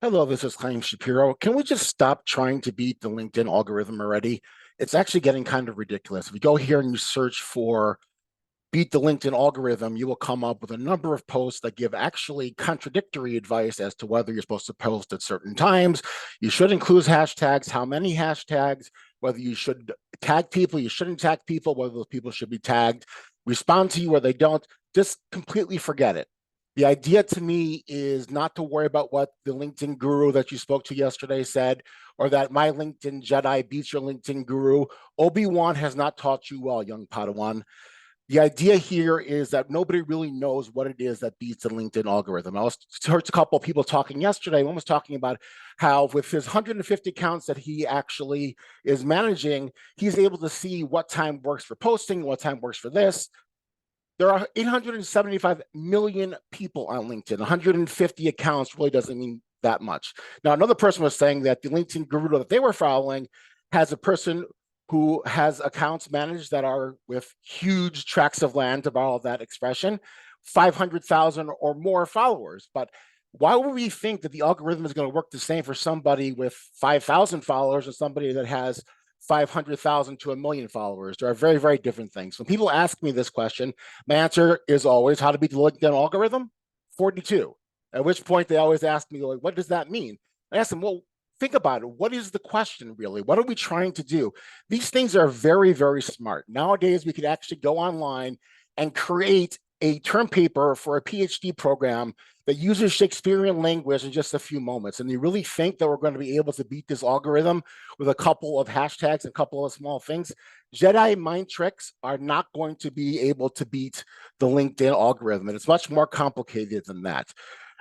Hello, this is Chaim Shapiro. Can we just stop trying to beat the LinkedIn algorithm already? It's actually getting kind of ridiculous. If you go here and you search for beat the LinkedIn algorithm, you will come up with a number of posts that give actually contradictory advice as to whether you're supposed to post at certain times. You should include hashtags, how many hashtags, whether you should tag people, you shouldn't tag people, whether those people should be tagged, respond to you or they don't. Just completely forget it. The idea to me is not to worry about what the LinkedIn guru that you spoke to yesterday said, or that my LinkedIn Jedi beats your LinkedIn guru. Obi-Wan has not taught you well, young Padawan. The idea here is that nobody really knows what it is that beats the LinkedIn algorithm. I heard a couple of people talking yesterday. One was talking about how with his 150 accounts that he actually is managing, he's able to see what time works for posting, what time works for this. There are 875 million people on LinkedIn. 150 accounts really doesn't mean that much. Now, another person was saying that the LinkedIn guru that they were following has a person who has accounts managed that are with huge tracts of land, to borrow that expression, 500,000 or more followers. But why would we think that the algorithm is going to work the same for somebody with 5,000 followers or somebody that has 500,000 to a million followers? There are very, very different things. When people ask me this question, my answer is always how to beat the LinkedIn algorithm? 42. At which point they always ask me, like, what does that mean? I ask them, well, think about it. What is the question really? What are we trying to do? These things are very, very smart. Nowadays, we could actually go online and create a term paper for a PhD program that uses Shakespearean language in just a few moments. And you really think that we're going to be able to beat this algorithm with a couple of hashtags and a couple of small things? Jedi mind tricks are not going to be able to beat the LinkedIn algorithm. And it's much more complicated than that.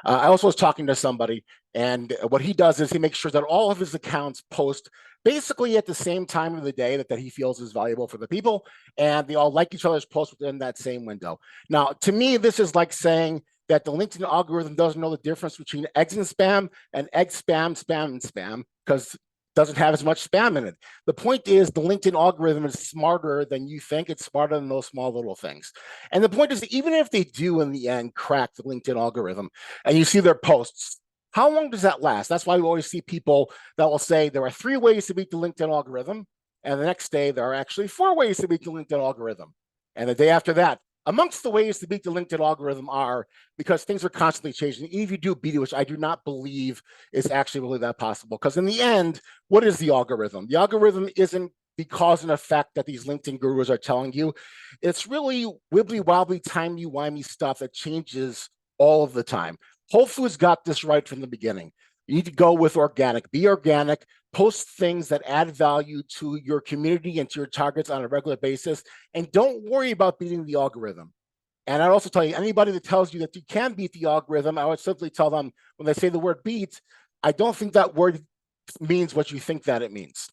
I also was talking to somebody, and what he does is he makes sure that all of his accounts post basically at the same time of the day that he feels is valuable for the people, and they all like each other's posts within that same window. Now, to me, this is like saying that the LinkedIn algorithm doesn't know the difference between eggs and spam and egg spam, spam, and spam, because doesn't have as much spam in it. The point is the LinkedIn algorithm is smarter than you think. It's smarter than those small little things. And the point is, even if they do in the end crack the LinkedIn algorithm and you see their posts, how long does that last? That's why we always see people that will say there are 3 ways to beat the LinkedIn algorithm. And the next day, there are actually 4 ways to beat the LinkedIn algorithm. And the day after that, amongst the ways to beat the LinkedIn algorithm are, because things are constantly changing, even if you do beat it, which I do not believe is actually really that possible. Because in the end, what is the algorithm? The algorithm isn't the cause and effect that these LinkedIn gurus are telling you. It's really wibbly wobbly, timey wimey stuff that changes all of the time. Whole Foods got this right from the beginning. You need to go with organic, be organic, post things that add value to your community and to your targets on a regular basis, and don't worry about beating the algorithm. And I'd also tell you, anybody that tells you that you can beat the algorithm, I would simply tell them when they say the word beat, I don't think that word means what you think that it means.